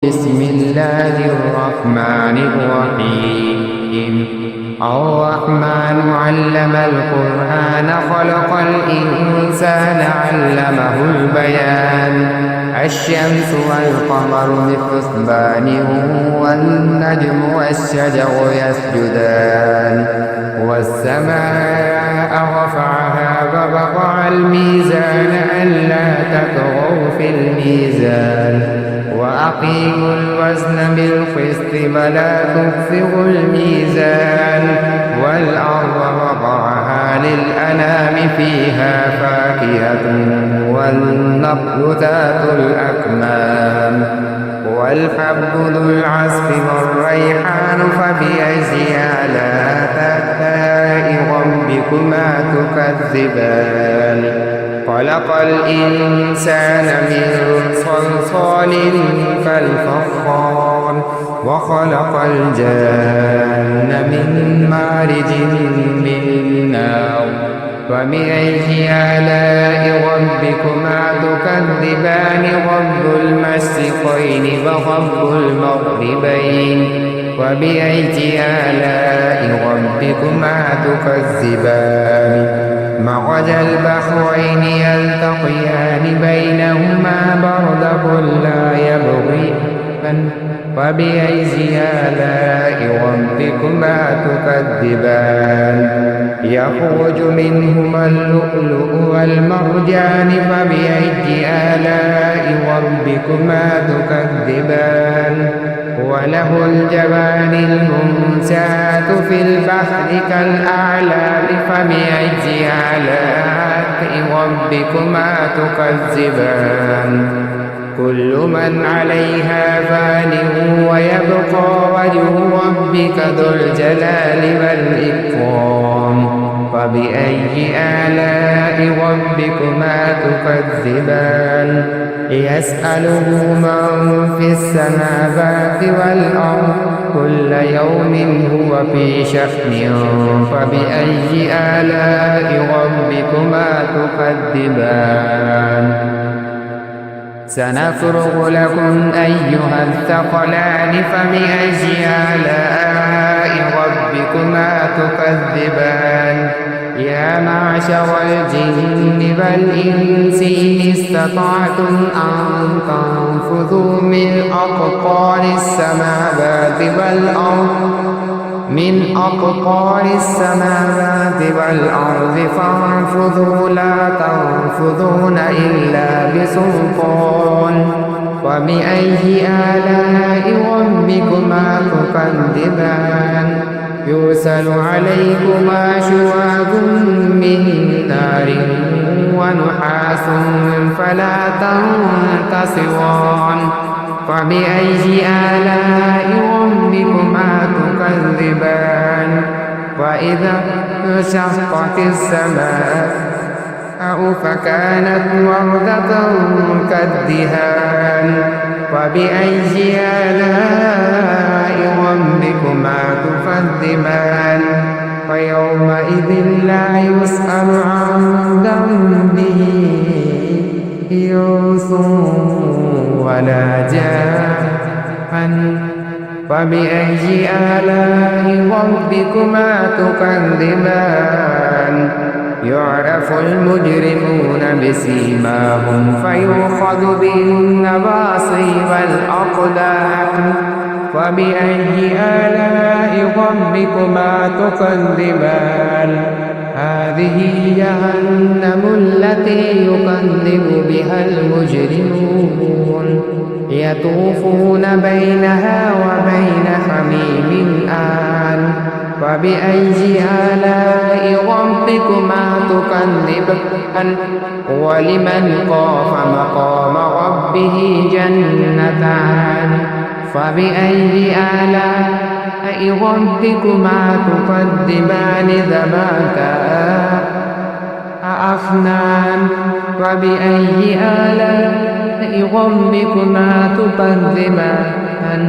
بسم الله الرحمن الرحيم. الرحمن علم القرآن خلق الإنسان علمه البيان. الشمس والقمر بحسبان والنجم والشجر يسجدان والسماء رفعها ووضع الميزان ألا تطغوا في الميزان وأقيموا الوزن بالقسط ولا تخسروا الميزان والأرض وضعها للأنام فيها فاكهة والنخل ذات الأكمام والحب ذو العصف والريحان فبأي آلاء ربكما تكذبان. خلق الإنسان من صلصال كالفخار وخلق الجان من مارج من نار. فبأي آلاء ربكما تكذبان. رب المشرقين ورب المغربين. وبأي آلاء ربكما تكذبان. مرج البحرين يلتقيان بينهما برزخ لا يبغيان. فبأي آلاء ربكما تكذبان. يخرج منهما اللؤلؤ والمرجان. فبأي آلاء ربكما تكذبان. وله الجوار المنشآت في البحر كالأعلام. فبأي آلاء ربكما تكذبان. كل من عليها فان ويبقى وجه ربك ذو الجلال والإكرام. فبأي آلاء ربكما تكذبان. يسأله من في السماوات والأرض كل يوم هو في شأن. فبأي آلاء ربكما تكذبان. سنفرغ لكم أيها الثقلان. فبأي آلاء ربكما تكذبان. يا معشر الجن والإنس إن استطعتم أن تنفذوا من أقطار السماوات والأرض فانفذوا لا تنفذون إلا بسلطان. وبأي آلاء ربكما تكذبان. يرسل عليكما شواظ من نار ونحاس فلا تنتصران. فبأي آلاء ربكما تكذبان. وإذا انشقت السماء فكانت وردة كالدهان. فبأي آلاء ربكما تكذبان. فيومئذ لا يسأل عن ذنبه إنس ولا جان. فبأي آلاء ربكما تكذبان. يعرف المجرمون بسيماهم فيؤخذ بالنواصي والأقدام. فبأي آلاء ربكما تكذبان. هذه جهنم التي يكذب بها المجرمون يطوفون بينها وبين حميم آن. فبأي آلاء ربكما تكذبان. ولمن خاف مقام ربه جنتان. فبأي آلاء ربكما تكذبان. ذواتا أفنان. فبأي آلاء ربكما تكذبان.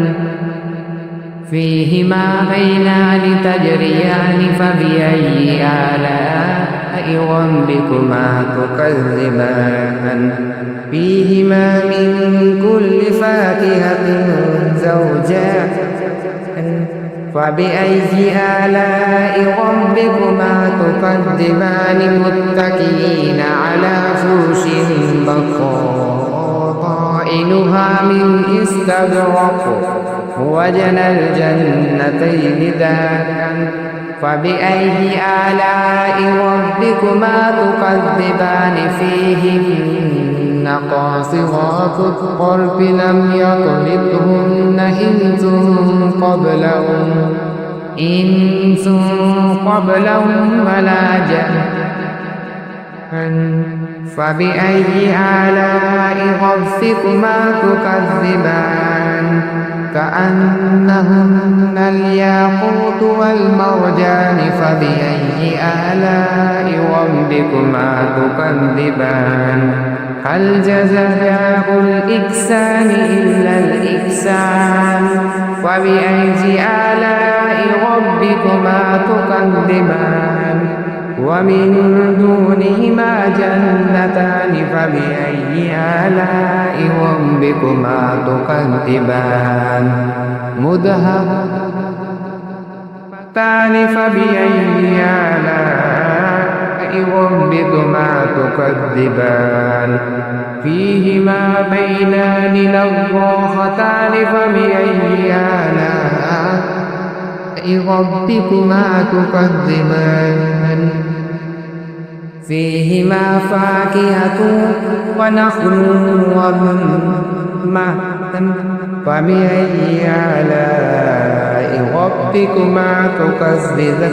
فيهما عينان تجريان. فبأي آلاء ربكما تكذبان. فيهما من كل فاكهة فبأي آلاء ربكما تكذبان متكئين على فرش بطائنها من استبرق وجنى الجنتين دان فبأي آلاء ربكما تكذبان فيهن قاصرات الطرف لم يطمثهن إنس قبلهم ولا جان فبأي آلاء ربكما تكذبان كأنهن الياقوت والمرجان فبأي آلاء ربكما تكذبان هل جزاء الإحسان إلا الإحسان فبأي آلاء ربكما تكذبان ومن دونهما جنتان فبأي آلاء ربكما تكذبان مدهامتان فبأي آلاء ربكما تكذبان فيهما بينان نضاختان فبأي آلاء ربكما تكذبان فيهما فاكهة ونخل ورمان فبأي آلاء ربكما تكذبان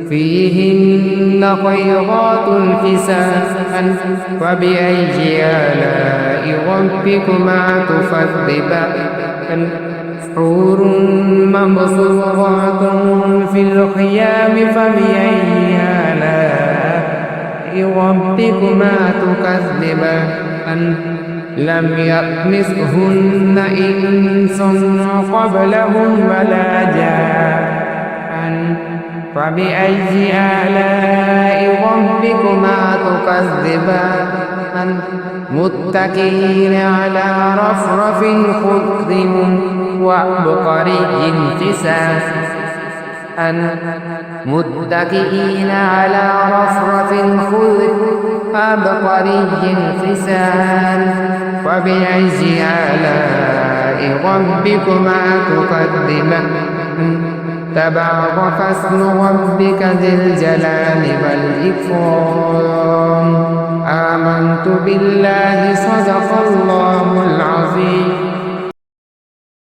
فيهن خيرات حسان فبأي آلاء ربكما تكذبان حور مقصورات في الخيام فبأي آلاء ربكما تكذبان لم يطمثهن إنس قبلهم ولا جان فبأي آلاء ربكما تكذبان متكئين على رفرف خضر وعبقري حسان متكئين على رفرف خضر وعبقري حسان فبأي آلاء ربكما تكذبان تبارك اسم ربك ذي الجلال والإكرام آمنت بالله صدق الله